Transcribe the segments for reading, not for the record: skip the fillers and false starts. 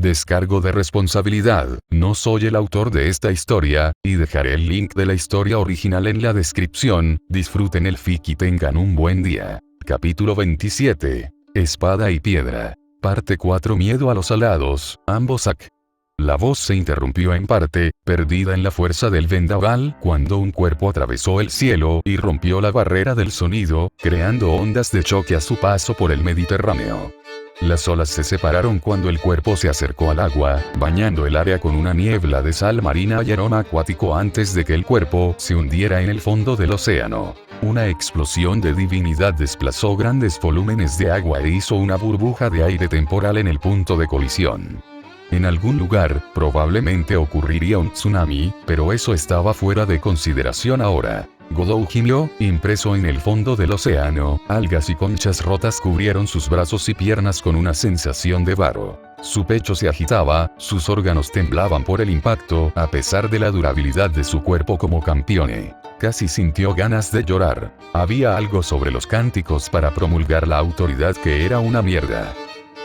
Descargo de responsabilidad, no soy el autor de esta historia, y dejaré el link de la historia original en la descripción. Disfruten el fic y tengan un buen día. Capítulo 27. Espada y piedra. Parte 4. Miedo a los alados, ambos ac. La voz se interrumpió en parte, perdida en la fuerza del vendaval, cuando un cuerpo atravesó el cielo y rompió la barrera del sonido, creando ondas de choque a su paso por el Mediterráneo. Las olas se separaron cuando el cuerpo se acercó al agua, bañando el área con una niebla de sal marina y aroma acuático antes de que el cuerpo se hundiera en el fondo del océano. Una explosión de divinidad desplazó grandes volúmenes de agua e hizo una burbuja de aire temporal en el punto de colisión. En algún lugar, probablemente ocurriría un tsunami, pero eso estaba fuera de consideración ahora. Godou gimió, impreso en el fondo del océano, algas y conchas rotas cubrieron sus brazos y piernas con una sensación de varo. Su pecho se agitaba, sus órganos temblaban por el impacto, a pesar de la durabilidad de su cuerpo como campeone. Casi sintió ganas de llorar. Había algo sobre los cánticos para promulgar la autoridad que era una mierda.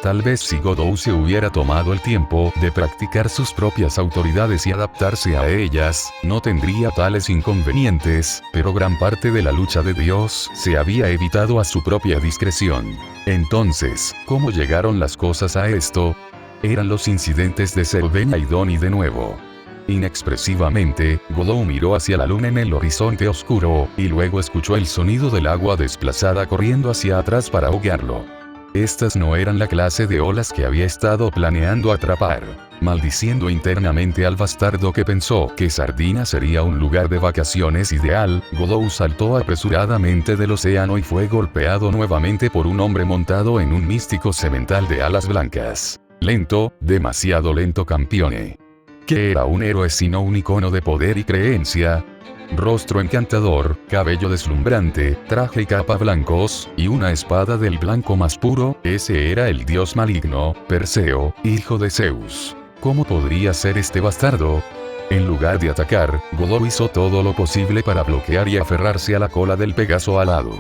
Tal vez si Godou se hubiera tomado el tiempo de practicar sus propias autoridades y adaptarse a ellas, no tendría tales inconvenientes, pero gran parte de la lucha de Dios se había evitado a su propia discreción. Entonces, ¿cómo llegaron las cosas a esto? Eran los incidentes de Cervenia y Doni de nuevo. Inexpresivamente, Godou miró hacia la luna en el horizonte oscuro, y luego escuchó el sonido del agua desplazada corriendo hacia atrás para ahogarlo. Estas no eran la clase de olas que había estado planeando atrapar. Maldiciendo internamente al bastardo que pensó que Sardina sería un lugar de vacaciones ideal, Godou saltó apresuradamente del océano y fue golpeado nuevamente por un hombre montado en un místico semental de alas blancas. Lento, demasiado lento campeone. ¿Qué era un héroe sino un icono de poder y creencia? Rostro encantador, cabello deslumbrante, traje y capa blancos, y una espada del blanco más puro. Ese era el dios maligno, Perseo, hijo de Zeus. ¿Cómo podría ser este bastardo? En lugar de atacar, Godou hizo todo lo posible para bloquear y aferrarse a la cola del Pegaso alado.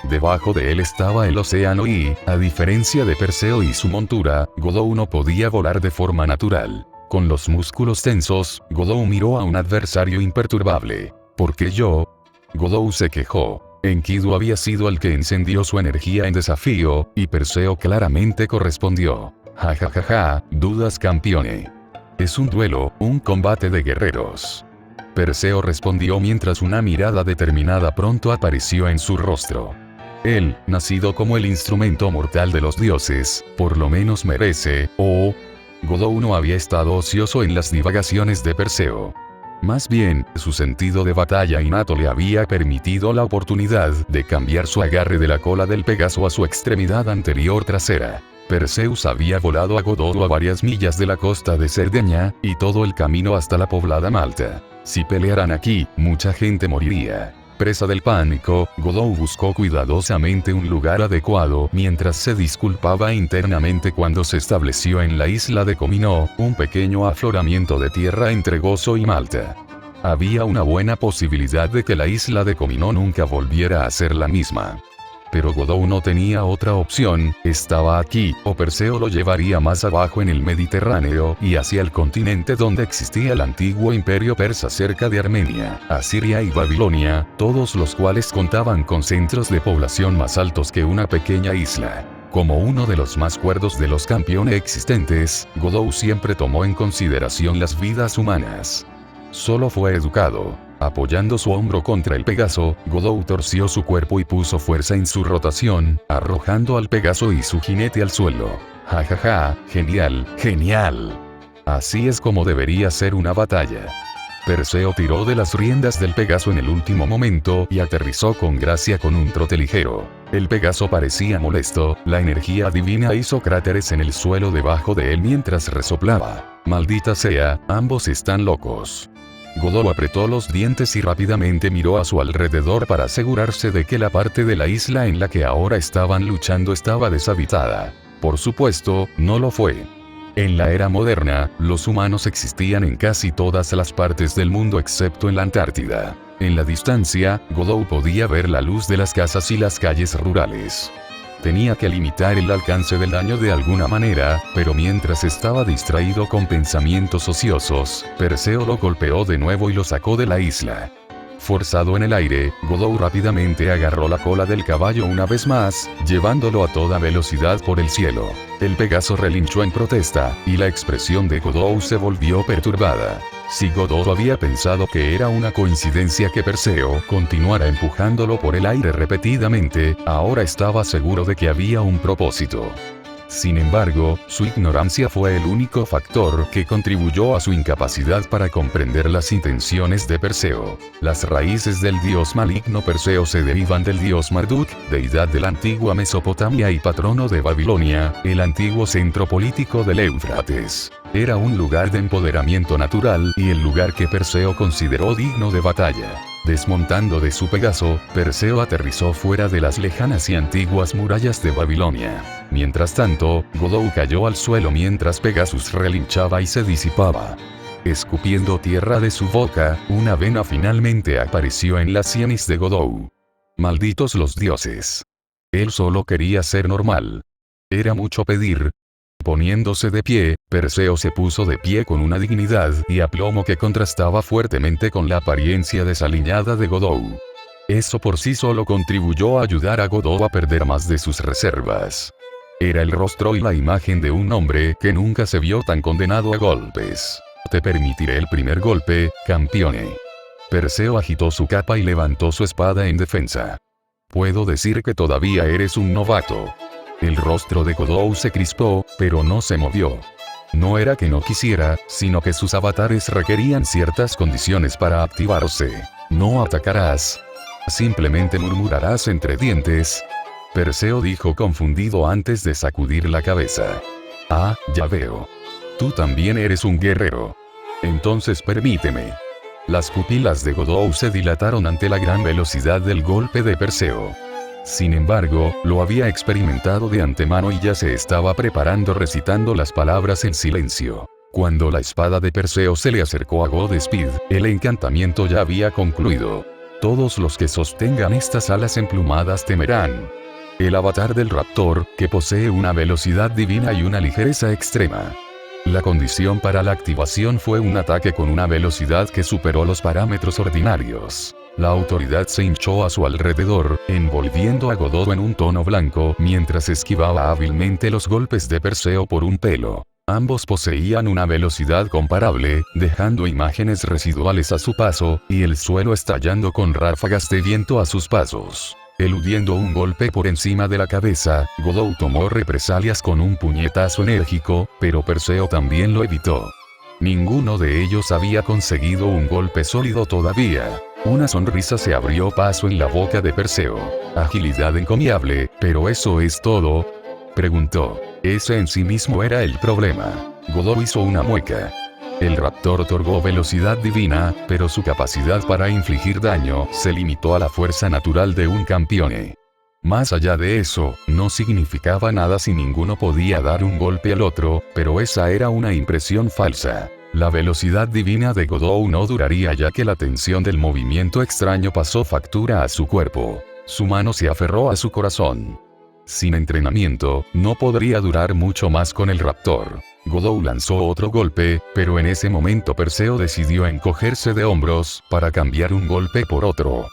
Debajo de él estaba el océano y, a diferencia de Perseo y su montura, Godou no podía volar de forma natural. Con los músculos tensos, Godou miró a un adversario imperturbable. ¿Por qué yo? Godou se quejó. Enkidu había sido el que encendió su energía en desafío, y Perseo claramente correspondió. Ja ja ja ja, dudas campeone. Es un duelo, un combate de guerreros. Perseo respondió mientras una mirada determinada pronto apareció en su rostro. Él, nacido como el instrumento mortal de los dioses, por lo menos merece, Godou no había estado ocioso en las divagaciones de Perseo. Más bien, su sentido de batalla innato le había permitido la oportunidad de cambiar su agarre de la cola del Pegaso a su extremidad anterior trasera. Perseus había volado a Godou a varias millas de la costa de Cerdeña, y todo el camino hasta la poblada Malta. Si pelearan aquí, mucha gente moriría. Presa del pánico, Godou buscó cuidadosamente un lugar adecuado mientras se disculpaba internamente cuando se estableció en la isla de Comino, un pequeño afloramiento de tierra entre Gozo y Malta. Había una buena posibilidad de que la isla de Comino nunca volviera a ser la misma. Pero Godou no tenía otra opción, estaba aquí, o Perseo lo llevaría más abajo en el Mediterráneo y hacia el continente donde existía el antiguo imperio persa cerca de Armenia, Asiria y Babilonia, todos los cuales contaban con centros de población más altos que una pequeña isla. Como uno de los más cuerdos de los campeones existentes, Godou siempre tomó en consideración las vidas humanas. Solo fue educado. Apoyando su hombro contra el Pegaso, Godou torció su cuerpo y puso fuerza en su rotación, arrojando al Pegaso y su jinete al suelo. Ja ja ja, genial, genial. Así es como debería ser una batalla. Perseo tiró de las riendas del Pegaso en el último momento y aterrizó con gracia con un trote ligero. El Pegaso parecía molesto, la energía divina hizo cráteres en el suelo debajo de él mientras resoplaba. Maldita sea, ambos están locos. Godou apretó los dientes y rápidamente miró a su alrededor para asegurarse de que la parte de la isla en la que ahora estaban luchando estaba deshabitada. Por supuesto, no lo fue. En la era moderna, los humanos existían en casi todas las partes del mundo excepto en la Antártida. En la distancia, Godou podía ver la luz de las casas y las calles rurales. Tenía que limitar el alcance del daño de alguna manera, pero mientras estaba distraído con pensamientos ociosos, Perseo lo golpeó de nuevo y lo sacó de la isla. Forzado en el aire, Godot rápidamente agarró la cola del caballo una vez más, llevándolo a toda velocidad por el cielo. El Pegaso relinchó en protesta, y la expresión de Godot se volvió perturbada. Si Godot había pensado que era una coincidencia que Perseo continuara empujándolo por el aire repetidamente, ahora estaba seguro de que había un propósito. Sin embargo, su ignorancia fue el único factor que contribuyó a su incapacidad para comprender las intenciones de Perseo. Las raíces del dios maligno Perseo se derivan del dios Marduk, deidad de la antigua Mesopotamia y patrono de Babilonia, el antiguo centro político del Éufrates. Era un lugar de empoderamiento natural y el lugar que Perseo consideró digno de batalla. Desmontando de su Pegaso, Perseo aterrizó fuera de las lejanas y antiguas murallas de Babilonia. Mientras tanto, Godot cayó al suelo mientras Pegasus relinchaba y se disipaba. Escupiendo tierra de su boca, una vena finalmente apareció en la sienes de Godot. Malditos los dioses. Él solo quería ser normal. Era mucho pedir. Poniéndose de pie, Perseo se puso de pie con una dignidad y aplomo que contrastaba fuertemente con la apariencia desaliñada de Godot. Eso por sí solo contribuyó a ayudar a Godot a perder más de sus reservas. Era el rostro y la imagen de un hombre que nunca se vio tan condenado a golpes. Te permitiré el primer golpe, campione. Perseo agitó su capa y levantó su espada en defensa. Puedo decir que todavía eres un novato. El rostro de Godot se crispó, pero no se movió. No era que no quisiera, sino que sus avatares requerían ciertas condiciones para activarse. No atacarás. Simplemente murmurarás entre dientes. Perseo dijo confundido antes de sacudir la cabeza. Ah, ya veo. Tú también eres un guerrero. Entonces permíteme. Las pupilas de Godot se dilataron ante la gran velocidad del golpe de Perseo. Sin embargo, lo había experimentado de antemano y ya se estaba preparando recitando las palabras en silencio. Cuando la espada de Perseo se le acercó a Godspeed, el encantamiento ya había concluido. Todos los que sostengan estas alas emplumadas temerán. El avatar del raptor, que posee una velocidad divina y una ligereza extrema. La condición para la activación fue un ataque con una velocidad que superó los parámetros ordinarios. La autoridad se hinchó a su alrededor, envolviendo a Godot en un tono blanco mientras esquivaba hábilmente los golpes de Perseo por un pelo. Ambos poseían una velocidad comparable, dejando imágenes residuales a su paso, y el suelo estallando con ráfagas de viento a sus pasos. Eludiendo un golpe por encima de la cabeza, Godot tomó represalias con un puñetazo enérgico, pero Perseo también lo evitó. Ninguno de ellos había conseguido un golpe sólido todavía. Una sonrisa se abrió paso en la boca de Perseo. Agilidad encomiable, ¿pero eso es todo?, preguntó. Ese en sí mismo era el problema. Godot hizo una mueca. El raptor otorgó velocidad divina, pero su capacidad para infligir daño se limitó a la fuerza natural de un campione. Más allá de eso, no significaba nada si ninguno podía dar un golpe al otro, pero esa era una impresión falsa. La velocidad divina de Godot no duraría ya que la tensión del movimiento extraño pasó factura a su cuerpo. Su mano se aferró a su corazón. Sin entrenamiento, no podría durar mucho más con el raptor. Godot lanzó otro golpe, pero en ese momento Perseo decidió encogerse de hombros, para cambiar un golpe por otro.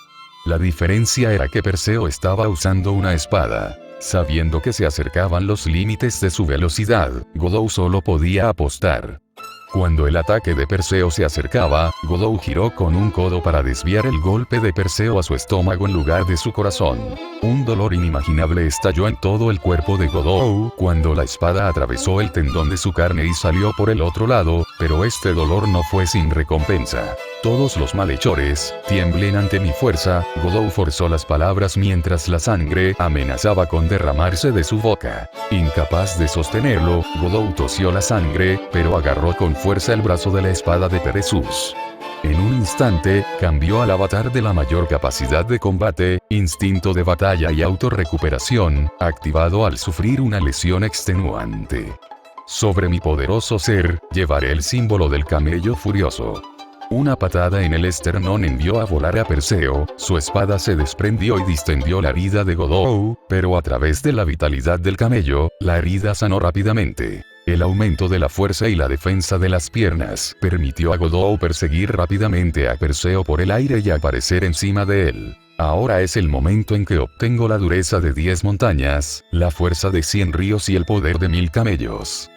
La diferencia era que Perseo estaba usando una espada. Sabiendo que se acercaban los límites de su velocidad, Godot solo podía apostar. Cuando el ataque de Perseo se acercaba, Godot giró con un codo para desviar el golpe de Perseo a su estómago en lugar de su corazón. Un dolor inimaginable estalló en todo el cuerpo de Godot cuando la espada atravesó el tendón de su carne y salió por el otro lado, pero este dolor no fue sin recompensa. Todos los malhechores tiemblen ante mi fuerza. Godot forzó las palabras mientras la sangre amenazaba con derramarse de su boca. Incapaz de sostenerlo, Godot tosió la sangre, pero agarró con fuerza el brazo de la espada de Peresus. En un instante, cambió al avatar de la mayor capacidad de combate, instinto de batalla y autorrecuperación, activado al sufrir una lesión extenuante. Sobre mi poderoso ser, llevaré el símbolo del camello furioso. Una patada en el esternón envió a volar a Perseo, su espada se desprendió y distendió la herida de Godot, pero a través de la vitalidad del camello, la herida sanó rápidamente. El aumento de la fuerza y la defensa de las piernas permitió a Godot perseguir rápidamente a Perseo por el aire y aparecer encima de él. Ahora es el momento en que obtengo la dureza de 10 montañas, la fuerza de 100 ríos y el poder de 1000 camellos.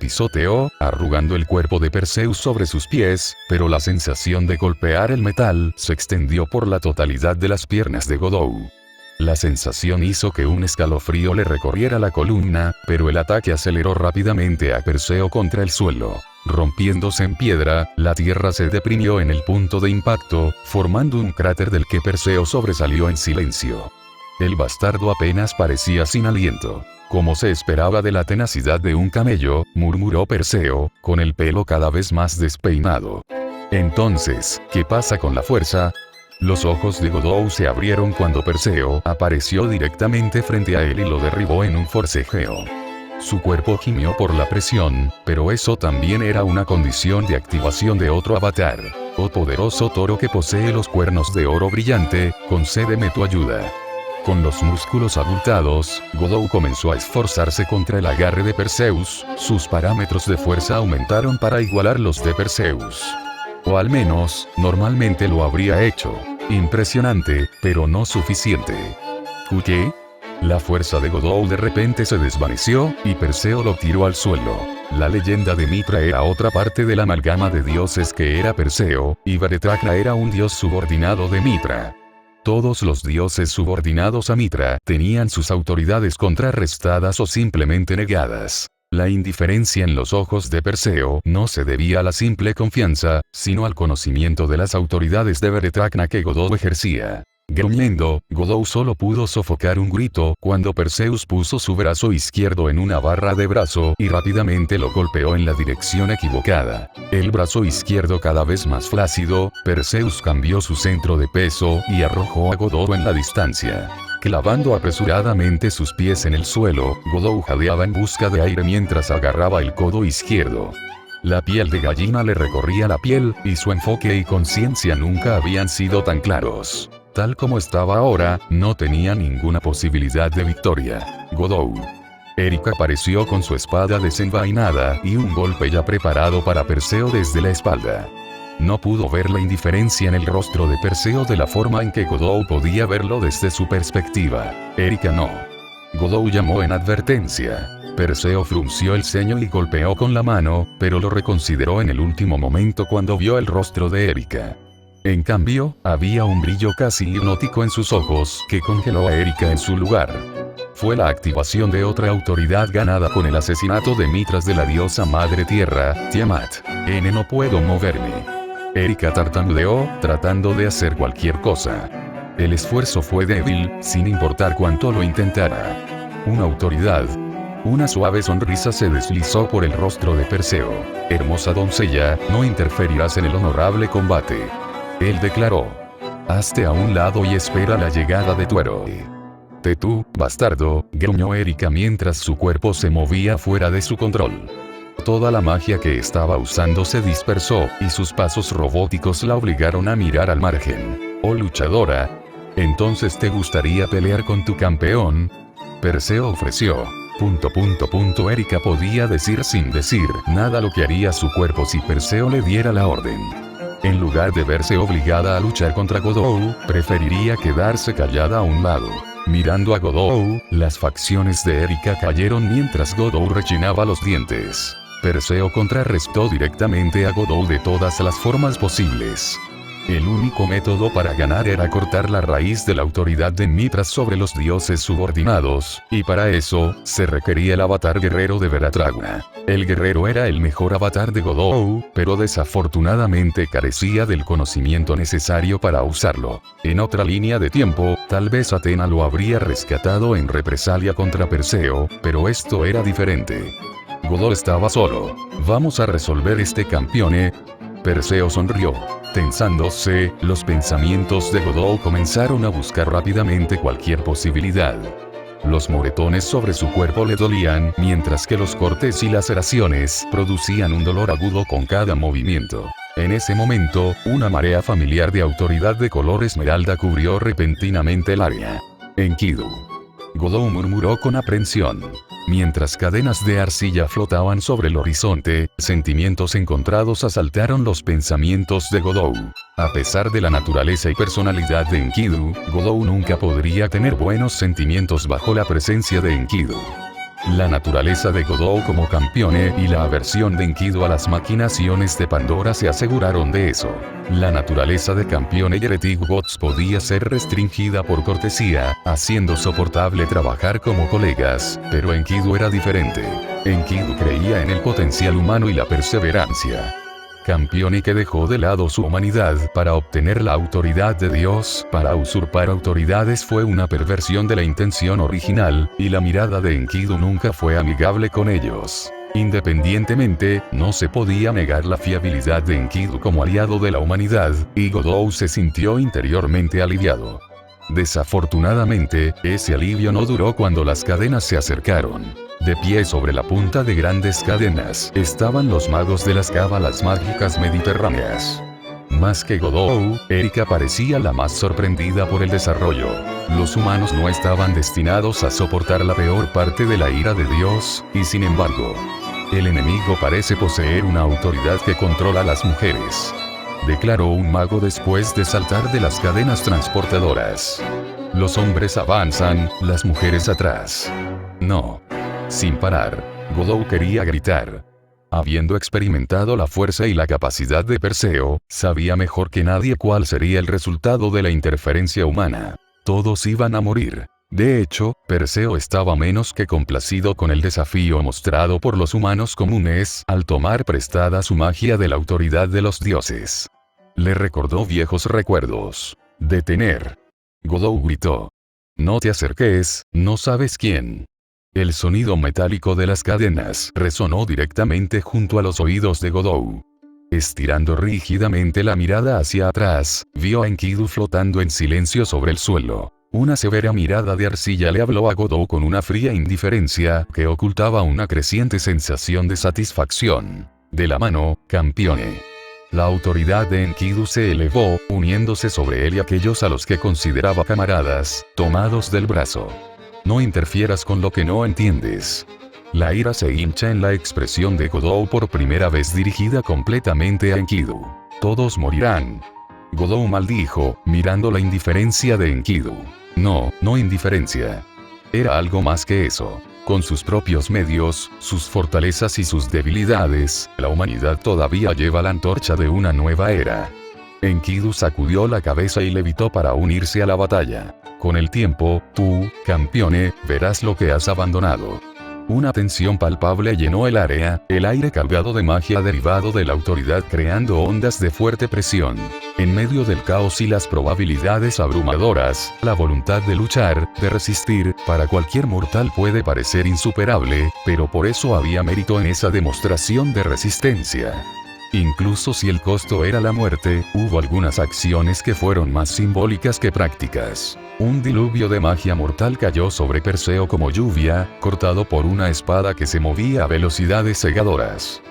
Pisoteó, arrugando el cuerpo de Perseus sobre sus pies, pero la sensación de golpear el metal se extendió por la totalidad de las piernas de Godot. La sensación hizo que un escalofrío le recorriera la columna, pero el ataque aceleró rápidamente a Perseo contra el suelo. Rompiéndose en piedra, la tierra se deprimió en el punto de impacto, formando un cráter del que Perseo sobresalió en silencio. El bastardo apenas parecía sin aliento. Como se esperaba de la tenacidad de un camello, murmuró Perseo, con el pelo cada vez más despeinado. Entonces, ¿qué pasa con la fuerza? Los ojos de Godot se abrieron cuando Perseo apareció directamente frente a él y lo derribó en un forcejeo. Su cuerpo gimió por la presión, pero eso también era una condición de activación de otro avatar. Oh poderoso toro que posee los cuernos de oro brillante, concédeme tu ayuda. Con los músculos abultados, Godot comenzó a esforzarse contra el agarre de Perseus, sus parámetros de fuerza aumentaron para igualar los de Perseus. O al menos, normalmente lo habría hecho. Impresionante, pero no suficiente. ¿Qué? La fuerza de Godot de repente se desvaneció, y Perseo lo tiró al suelo. La leyenda de Mitra era otra parte de la amalgama de dioses que era Perseo, y Varetragna era un dios subordinado de Mitra. Todos los dioses subordinados a Mitra tenían sus autoridades contrarrestadas o simplemente negadas. La indiferencia en los ojos de Perseo no se debía a la simple confianza, sino al conocimiento de las autoridades de Varetragna que Godot ejercía. Gruñendo, Godot solo pudo sofocar un grito cuando Perseus puso su brazo izquierdo en una barra de brazo y rápidamente lo golpeó en la dirección equivocada. El brazo izquierdo cada vez más flácido, Perseus cambió su centro de peso y arrojó a Godot en la distancia. Clavando apresuradamente sus pies en el suelo, Godot jadeaba en busca de aire mientras agarraba el codo izquierdo. La piel de gallina le recorría la piel, y su enfoque y conciencia nunca habían sido tan claros. Tal como estaba ahora, no tenía ninguna posibilidad de victoria. Godot. Erika apareció con su espada desenvainada y un golpe ya preparado para Perseo desde la espalda. No pudo ver la indiferencia en el rostro de Perseo de la forma en que Godot podía verlo desde su perspectiva. Erika no. Godot llamó en advertencia. Perseo frunció el ceño y golpeó con la mano, pero lo reconsideró en el último momento cuando vio el rostro de Erika. En cambio, había un brillo casi hipnótico en sus ojos que congeló a Erika en su lugar. Fue la activación de otra autoridad ganada con el asesinato de Mitras de la diosa Madre Tierra, Tiamat. No puedo moverme. Erika tartamudeó, tratando de hacer cualquier cosa. El esfuerzo fue débil, sin importar cuánto lo intentara. Una autoridad. Una suave sonrisa se deslizó por el rostro de Perseo. Hermosa doncella, no interferirás en el honorable combate. Él declaró. Hazte a un lado y espera la llegada de tu héroe. Tú, bastardo, gruñó Erika mientras su cuerpo se movía fuera de su control. Toda la magia que estaba usando se dispersó, y sus pasos robóticos la obligaron a mirar al margen. Oh luchadora. ¿Entonces te gustaría pelear con tu campeón? Perseo ofreció. Erika podía decir sin decir nada lo que haría su cuerpo si Perseo le diera la orden. En lugar de verse obligada a luchar contra Godot, preferiría quedarse callada a un lado. Mirando a Godot, las facciones de Erika cayeron mientras Godot rechinaba los dientes. Perseo contrarrestó directamente a Godot de todas las formas posibles. El único método para ganar era cortar la raíz de la autoridad de Mitras sobre los dioses subordinados, y para eso, se requería el avatar guerrero de Varetragna. El guerrero era el mejor avatar de Godot, pero desafortunadamente carecía del conocimiento necesario para usarlo. En otra línea de tiempo, tal vez Athena lo habría rescatado en represalia contra Perseo, pero esto era diferente. Godot estaba solo. Vamos a resolver este campeone. Perseo sonrió. Tensándose, los pensamientos de Godot comenzaron a buscar rápidamente cualquier posibilidad. Los moretones sobre su cuerpo le dolían, mientras que los cortes y laceraciones producían un dolor agudo con cada movimiento. En ese momento, una marea familiar de autoridad de color esmeralda cubrió repentinamente el área. Enkidu. Godou murmuró con aprensión. Mientras cadenas de arcilla flotaban sobre el horizonte, sentimientos encontrados asaltaron los pensamientos de Godou. A pesar de la naturaleza y personalidad de Enkidu, Godou nunca podría tener buenos sentimientos bajo la presencia de Enkidu. La naturaleza de Godou como campeone y la aversión de Enkidu a las maquinaciones de Pandora se aseguraron de eso. La naturaleza de campeone y Heretic Gods podía ser restringida por cortesía, haciendo soportable trabajar como colegas, pero Enkidu era diferente. Enkidu creía en el potencial humano y la perseverancia. Campeone que dejó de lado su humanidad para obtener la autoridad de Dios, para usurpar autoridades fue una perversión de la intención original, y la mirada de Enkidu nunca fue amigable con ellos. Independientemente, no se podía negar la fiabilidad de Enkidu como aliado de la humanidad, y Godou se sintió interiormente aliviado. Desafortunadamente, ese alivio no duró cuando las cadenas se acercaron. De pie sobre la punta de grandes cadenas, estaban los magos de las cábalas mágicas mediterráneas. Más que Godou, Erika parecía la más sorprendida por el desarrollo. Los humanos no estaban destinados a soportar la peor parte de la ira de Dios, y sin embargo, el enemigo parece poseer una autoridad que controla a las mujeres. Declaró un mago después de saltar de las cadenas transportadoras. Los hombres avanzan, las mujeres atrás. No. Sin parar, Godou quería gritar. Habiendo experimentado la fuerza y la capacidad de Perseo, sabía mejor que nadie cuál sería el resultado de la interferencia humana. Todos iban a morir. De hecho, Perseo estaba menos que complacido con el desafío mostrado por los humanos comunes al tomar prestada su magia de la autoridad de los dioses. Le recordó viejos recuerdos. Detener. Godou gritó. No te acerques, no sabes quién. El sonido metálico de las cadenas resonó directamente junto a los oídos de Godou. Estirando rígidamente la mirada hacia atrás, vio a Enkidu flotando en silencio sobre el suelo. Una severa mirada de arcilla le habló a Godou con una fría indiferencia que ocultaba una creciente sensación de satisfacción. De la mano, campeone. La autoridad de Enkidu se elevó, uniéndose sobre él y aquellos a los que consideraba camaradas, tomados del brazo. No interfieras con lo que no entiendes. La ira se hincha en la expresión de Godou por primera vez dirigida completamente a Enkidu. Todos morirán. Godou maldijo, mirando la indiferencia de Enkidu. No indiferencia. Era algo más que eso. Con sus propios medios, sus fortalezas y sus debilidades, la humanidad todavía lleva la antorcha de una nueva era. Enkidu sacudió la cabeza y levitó para unirse a la batalla. Con el tiempo, tú, campeone, verás lo que has abandonado. Una tensión palpable llenó el área, el aire cargado de magia derivado de la autoridad creando ondas de fuerte presión. En medio del caos y las probabilidades abrumadoras, la voluntad de luchar, de resistir, para cualquier mortal puede parecer insuperable, pero por eso había mérito en esa demostración de resistencia. Incluso si el costo era la muerte, hubo algunas acciones que fueron más simbólicas que prácticas. Un diluvio de magia mortal cayó sobre Perseo como lluvia, cortado por una espada que se movía a velocidades cegadoras.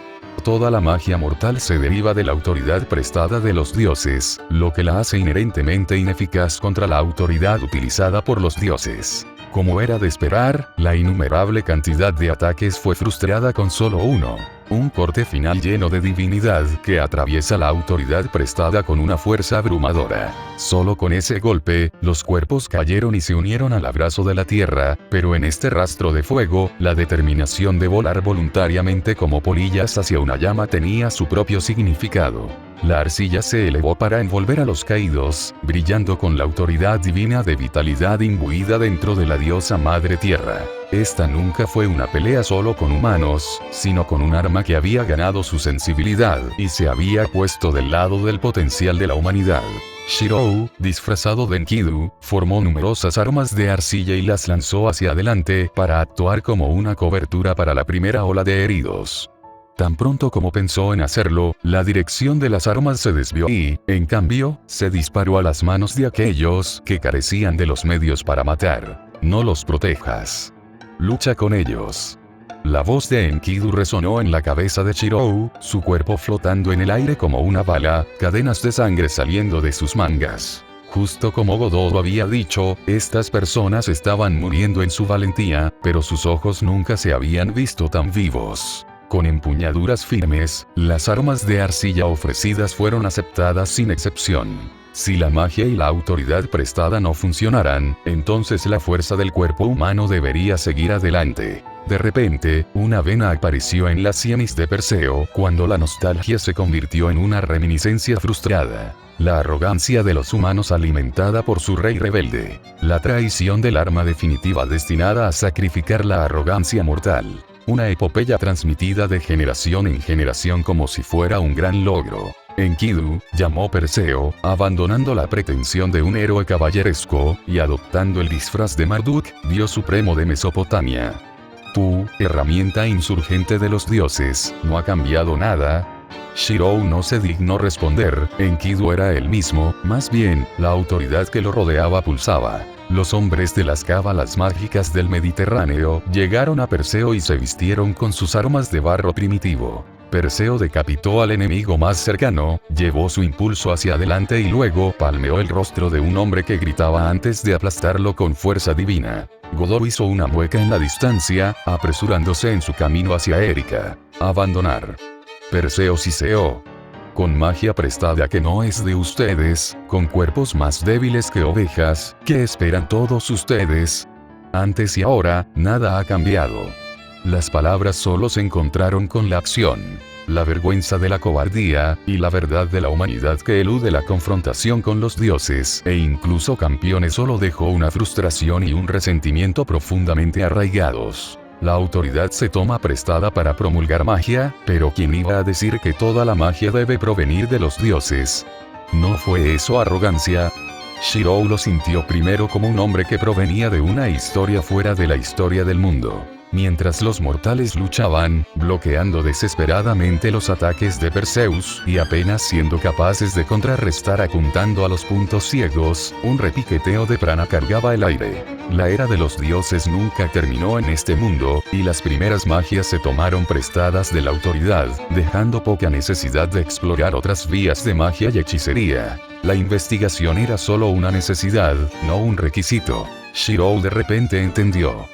Toda la magia mortal se deriva de la autoridad prestada de los dioses, lo que la hace inherentemente ineficaz contra la autoridad utilizada por los dioses. Como era de esperar, la innumerable cantidad de ataques fue frustrada con solo uno. Un corte final lleno de divinidad que atraviesa la autoridad prestada con una fuerza abrumadora. Solo con ese golpe, los cuerpos cayeron y se unieron al abrazo de la tierra, pero en este rastro de fuego, la determinación de volar voluntariamente como polillas hacia una llama tenía su propio significado. La arcilla se elevó para envolver a los caídos, brillando con la autoridad divina de vitalidad imbuida dentro de la diosa Madre Tierra. Esta nunca fue una pelea solo con humanos, sino con un arma que había ganado su sensibilidad y se había puesto del lado del potencial de la humanidad. Shirou, disfrazado de Enkidu, formó numerosas armas de arcilla y las lanzó hacia adelante para actuar como una cobertura para la primera ola de heridos. Tan pronto como pensó en hacerlo, la dirección de las armas se desvió y, en cambio, se disparó a las manos de aquellos que carecían de los medios para matar. No los protejas. Lucha con ellos. La voz de Enkidu resonó en la cabeza de Shirou, su cuerpo flotando en el aire como una bala, cadenas de sangre saliendo de sus mangas. Justo como Godot había dicho, estas personas estaban muriendo en su valentía, pero sus ojos nunca se habían visto tan vivos. Con empuñaduras firmes, las armas de arcilla ofrecidas fueron aceptadas sin excepción. Si la magia y la autoridad prestada no funcionaran, entonces la fuerza del cuerpo humano debería seguir adelante. De repente, una vena apareció en la sienes de Perseo cuando la nostalgia se convirtió en una reminiscencia frustrada. La arrogancia de los humanos alimentada por su rey rebelde. La traición del arma definitiva destinada a sacrificar la arrogancia mortal. Una epopeya transmitida de generación en generación como si fuera un gran logro. Enkidu, llamó Perseo, abandonando la pretensión de un héroe caballeresco, y adoptando el disfraz de Marduk, dios supremo de Mesopotamia. Tú, herramienta insurgente de los dioses, ¿no ha cambiado nada? Shirou no se dignó responder, Enkidu era el mismo, más bien, la autoridad que lo rodeaba pulsaba. Los hombres de las cábalas mágicas del Mediterráneo llegaron a Perseo y se vistieron con sus armas de barro primitivo. Perseo decapitó al enemigo más cercano, llevó su impulso hacia adelante y luego palmeó el rostro de un hombre que gritaba antes de aplastarlo con fuerza divina. Godot hizo una mueca en la distancia, apresurándose en su camino hacia Erika. Abandonar. Perseo siseó. Con magia prestada que no es de ustedes, con cuerpos más débiles que ovejas, ¿qué esperan todos ustedes? Antes y ahora, nada ha cambiado. Las palabras solo se encontraron con la acción. La vergüenza de la cobardía, y la verdad de la humanidad que elude la confrontación con los dioses, e incluso campeones solo dejó una frustración y un resentimiento profundamente arraigados. La autoridad se toma prestada para promulgar magia, pero ¿quién iba a decir que toda la magia debe provenir de los dioses? ¿No fue eso arrogancia? Shirou lo sintió primero como un hombre que provenía de una historia fuera de la historia del mundo. Mientras los mortales luchaban, bloqueando desesperadamente los ataques de Perseus, y apenas siendo capaces de contrarrestar apuntando a los puntos ciegos, un repiqueteo de prana cargaba el aire. La era de los dioses nunca terminó en este mundo, y las primeras magias se tomaron prestadas de la autoridad, dejando poca necesidad de explorar otras vías de magia y hechicería. La investigación era solo una necesidad, no un requisito. Shirou de repente entendió.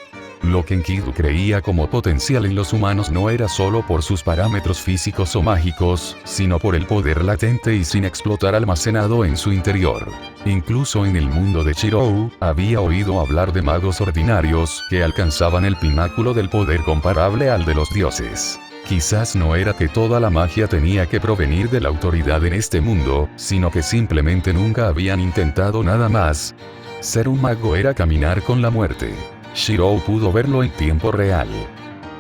Lo que Enkidu creía como potencial en los humanos no era solo por sus parámetros físicos o mágicos, sino por el poder latente y sin explotar almacenado en su interior. Incluso en el mundo de Shirou, había oído hablar de magos ordinarios que alcanzaban el pináculo del poder comparable al de los dioses. Quizás no era que toda la magia tenía que provenir de la autoridad en este mundo, sino que simplemente nunca habían intentado nada más. Ser un mago era caminar con la muerte. Shirou pudo verlo en tiempo real.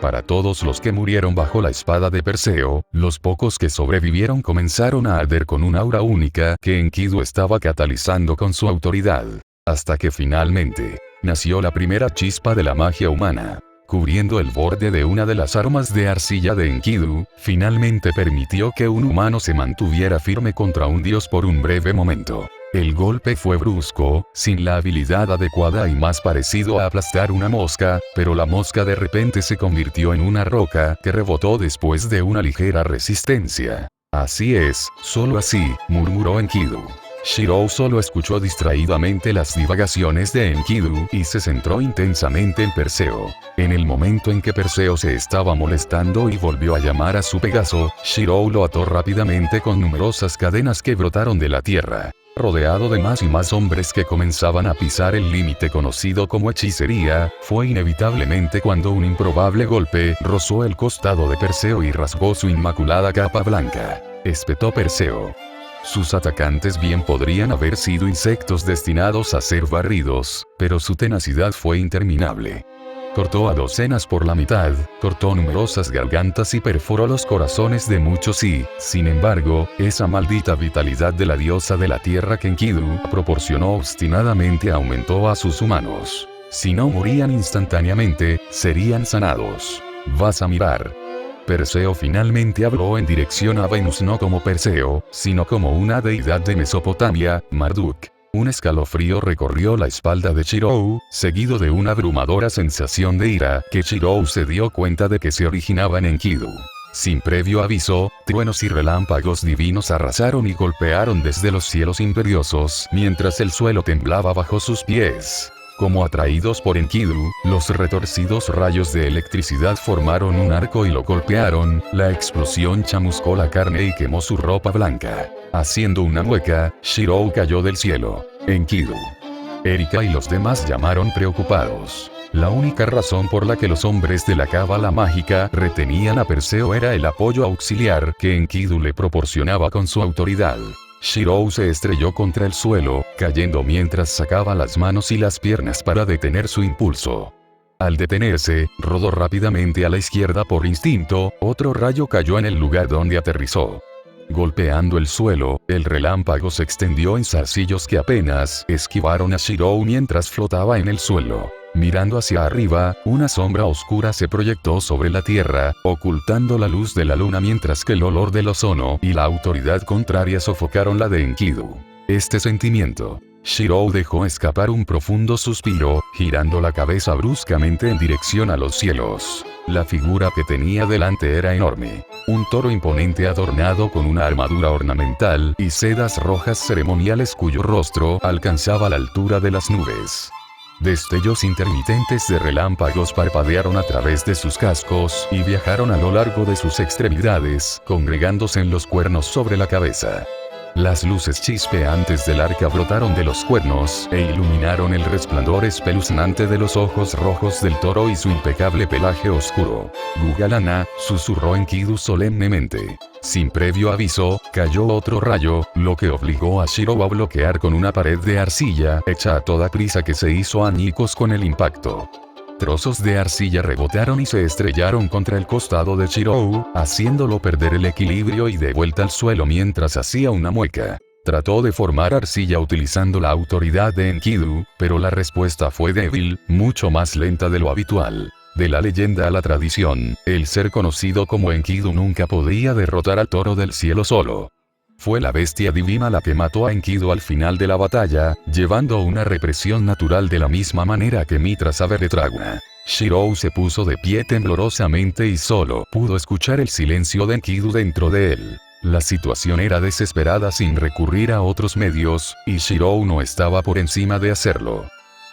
Para todos los que murieron bajo la espada de Perseo, los pocos que sobrevivieron comenzaron a arder con una aura única que Enkidu estaba catalizando con su autoridad. Hasta que finalmente, nació la primera chispa de la magia humana. Cubriendo el borde de una de las armas de arcilla de Enkidu, finalmente permitió que un humano se mantuviera firme contra un dios por un breve momento. El golpe fue brusco, sin la habilidad adecuada y más parecido a aplastar una mosca, pero la mosca de repente se convirtió en una roca que rebotó después de una ligera resistencia. Así es, solo así, murmuró Enkidu. Shirou solo escuchó distraídamente las divagaciones de Enkidu y se centró intensamente en Perseo. En el momento en que Perseo se estaba molestando y volvió a llamar a su Pegaso, Shirou lo ató rápidamente con numerosas cadenas que brotaron de la tierra. Rodeado de más y más hombres que comenzaban a pisar el límite conocido como hechicería, fue inevitablemente cuando un improbable golpe rozó el costado de Perseo y rasgó su inmaculada capa blanca. Espetó Perseo. Sus atacantes bien podrían haber sido insectos destinados a ser barridos, pero su tenacidad fue interminable. Cortó a docenas por la mitad, cortó numerosas gargantas y perforó los corazones de muchos y, sin embargo, esa maldita vitalidad de la diosa de la tierra que Enkidu proporcionó obstinadamente aumentó a sus humanos. Si no morían instantáneamente, serían sanados. Vas a mirar. Perseo finalmente habló en dirección a Venus no como Perseo, sino como una deidad de Mesopotamia, Marduk. Un escalofrío recorrió la espalda de Shirou, seguido de una abrumadora sensación de ira, que Shirou se dio cuenta de que se originaba en Enkidu. Sin previo aviso, truenos y relámpagos divinos arrasaron y golpearon desde los cielos imperiosos, mientras el suelo temblaba bajo sus pies. Como atraídos por Enkidu, los retorcidos rayos de electricidad formaron un arco y lo golpearon, la explosión chamuscó la carne y quemó su ropa blanca. Haciendo una mueca, Shirou cayó del cielo. Enkidu. Erika y los demás llamaron preocupados. La única razón por la que los hombres de la cábala mágica retenían a Perseo era el apoyo auxiliar que Enkidu le proporcionaba con su autoridad. Shirou se estrelló contra el suelo, cayendo mientras sacaba las manos y las piernas para detener su impulso. Al detenerse, rodó rápidamente a la izquierda por instinto, otro rayo cayó en el lugar donde aterrizó. Golpeando el suelo, el relámpago se extendió en zarcillos que apenas esquivaron a Shirou mientras flotaba en el suelo. Mirando hacia arriba, una sombra oscura se proyectó sobre la tierra, ocultando la luz de la luna mientras que el olor del ozono y la autoridad contraria sofocaron la de Enkidu. Este sentimiento. Shirou dejó escapar un profundo suspiro, girando la cabeza bruscamente en dirección a los cielos. La figura que tenía delante era enorme. Un toro imponente adornado con una armadura ornamental y sedas rojas ceremoniales cuyo rostro alcanzaba la altura de las nubes. Destellos intermitentes de relámpagos parpadearon a través de sus cascos y viajaron a lo largo de sus extremidades, congregándose en los cuernos sobre la cabeza. Las luces chispeantes del arca brotaron de los cuernos e iluminaron el resplandor espeluznante de los ojos rojos del toro y su impecable pelaje oscuro. Gugalana, susurró Enkidu solemnemente. Sin previo aviso, cayó otro rayo, lo que obligó a Shirou a bloquear con una pared de arcilla hecha a toda prisa que se hizo añicos con el impacto. Trozos de arcilla rebotaron y se estrellaron contra el costado de Shirou, haciéndolo perder el equilibrio y de vuelta al suelo mientras hacía una mueca. Trató de formar arcilla utilizando la autoridad de Enkidu, pero la respuesta fue débil, mucho más lenta de lo habitual. De la leyenda a la tradición, el ser conocido como Enkidu nunca podía derrotar al toro del cielo solo. Fue la bestia divina la que mató a Enkidu al final de la batalla, llevando una represión natural de la misma manera que Mitra sabe de Traguna. Shirou se puso de pie temblorosamente y solo pudo escuchar el silencio de Enkidu dentro de él. La situación era desesperada sin recurrir a otros medios, y Shirou no estaba por encima de hacerlo.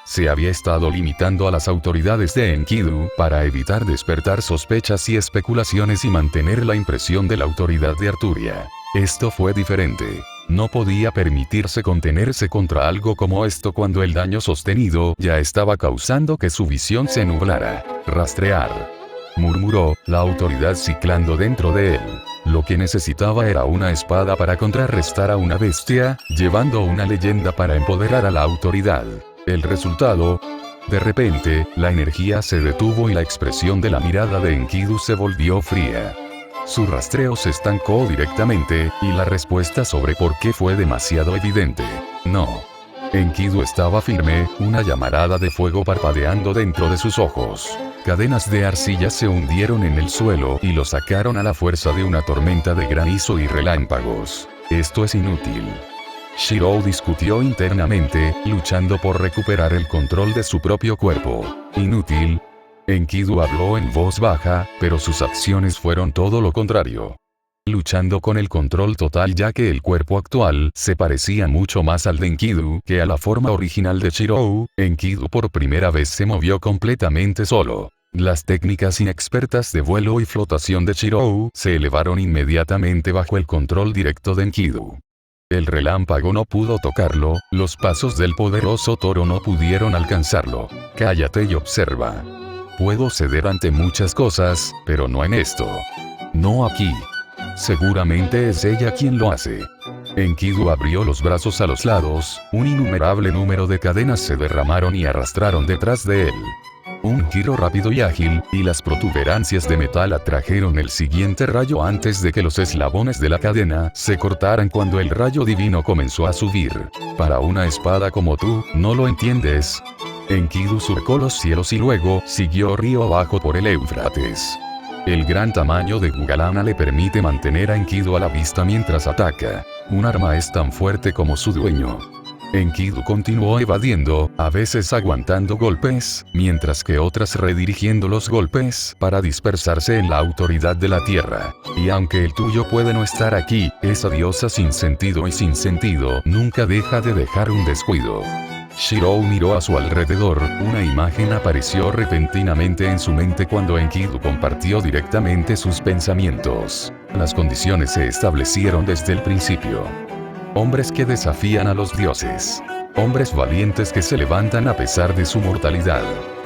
Se había estado limitando a las autoridades de Enkidu para evitar despertar sospechas y especulaciones y mantener la impresión de la autoridad de Arturia. Esto fue diferente. No podía permitirse contenerse contra algo como esto cuando el daño sostenido ya estaba causando que su visión se nublara. Rastrear. Murmuró, la autoridad ciclando dentro de él. Lo que necesitaba era una espada para contrarrestar a una bestia, llevando una leyenda para empoderar a la autoridad. El resultado. De repente, la energía se detuvo y la expresión de la mirada de Enkidu se volvió fría. Su rastreo se estancó directamente, y la respuesta sobre por qué fue demasiado evidente. No. Enkidu estaba firme, una llamarada de fuego parpadeando dentro de sus ojos. Cadenas de arcilla se hundieron en el suelo y lo sacaron a la fuerza de una tormenta de granizo y relámpagos. Esto es inútil. Shirou discutió internamente, luchando por recuperar el control de su propio cuerpo. Inútil. Enkidu habló en voz baja, pero sus acciones fueron todo lo contrario. Luchando con el control total ya que el cuerpo actual se parecía mucho más al de Enkidu que a la forma original de Shirou, Enkidu por primera vez se movió completamente solo. Las técnicas inexpertas de vuelo y flotación de Shirou se elevaron inmediatamente bajo el control directo de Enkidu. El relámpago no pudo tocarlo, los pasos del poderoso toro no pudieron alcanzarlo. Cállate y observa. Puedo ceder ante muchas cosas, pero no en esto. No aquí. Seguramente es ella quien lo hace. Enkidu abrió los brazos a los lados, un innumerable número de cadenas se derramaron y arrastraron detrás de él. Un giro rápido y ágil, y las protuberancias de metal atrajeron el siguiente rayo antes de que los eslabones de la cadena se cortaran cuando el rayo divino comenzó a subir. Para una espada como tú, ¿no lo entiendes? Enkidu surcó los cielos y luego siguió río abajo por el Éufrates. El gran tamaño de Gugalana le permite mantener a Enkidu a la vista mientras ataca. Un arma es tan fuerte como su dueño. Enkidu continuó evadiendo, a veces aguantando golpes, mientras que otras redirigiendo los golpes para dispersarse en la autoridad de la tierra. Y aunque el tuyo puede no estar aquí, esa diosa sin sentido y sin sentido nunca deja de dejar un descuido. Shirou miró a su alrededor, una imagen apareció repentinamente en su mente cuando Enkidu compartió directamente sus pensamientos. Las condiciones se establecieron desde el principio. Hombres que desafían a los dioses. Hombres valientes que se levantan a pesar de su mortalidad.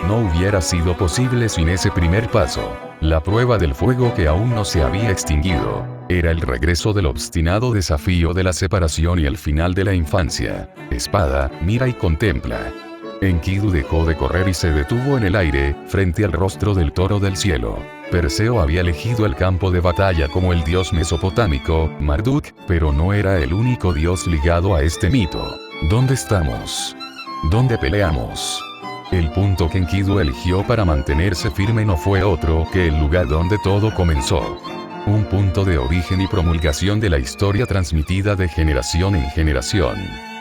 No hubiera sido posible sin ese primer paso. La prueba del fuego que aún no se había extinguido. Era el regreso del obstinado desafío de la separación y el final de la infancia. Espada, mira y contempla. Enkidu dejó de correr y se detuvo en el aire, frente al rostro del toro del cielo. Perseo había elegido el campo de batalla como el dios mesopotámico, Marduk, pero no era el único dios ligado a este mito. ¿Dónde estamos? ¿Dónde peleamos? El punto que Enkidu eligió para mantenerse firme no fue otro que el lugar donde todo comenzó. Un punto de origen y promulgación de la historia transmitida de generación en generación.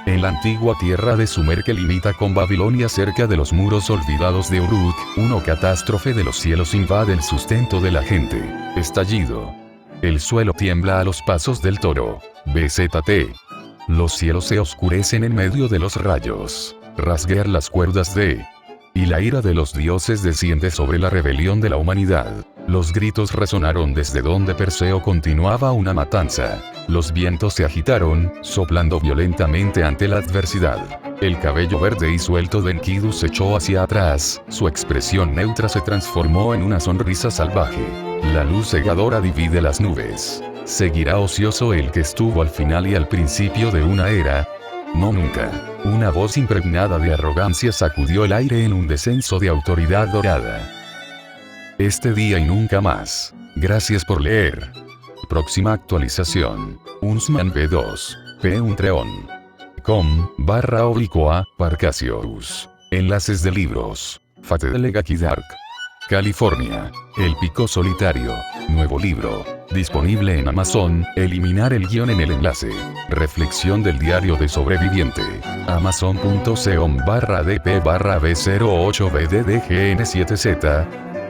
En la antigua tierra de Sumer que limita con Babilonia cerca de los muros olvidados de Uruk, una catástrofe de los cielos invade el sustento de la gente. Estallido. El suelo tiembla a los pasos del toro. BZT. Los cielos se oscurecen en medio de los rayos. Rasguear las cuerdas de... Y la ira de los dioses desciende sobre la rebelión de la humanidad. Los gritos resonaron desde donde Perseo continuaba una matanza. Los vientos se agitaron, soplando violentamente ante la adversidad. El cabello verde y suelto de Enkidu se echó hacia atrás, su expresión neutra se transformó en una sonrisa salvaje. La luz cegadora divide las nubes. ¿Seguirá ocioso el que estuvo al final y al principio de una era? No nunca. Una voz impregnada de arrogancia sacudió el aire en un descenso de autoridad dorada. Este día y nunca más. Gracias por leer. Próxima actualización. Unsman V2. Patreon.com/Parcasius. Enlaces de libros. Fatelegaki Dark. California. El Pico Solitario. Nuevo libro. Disponible en Amazon. Eliminar el guión en el enlace. Reflexión del diario de sobreviviente. Amazon.com/dp/b08bddgn7z.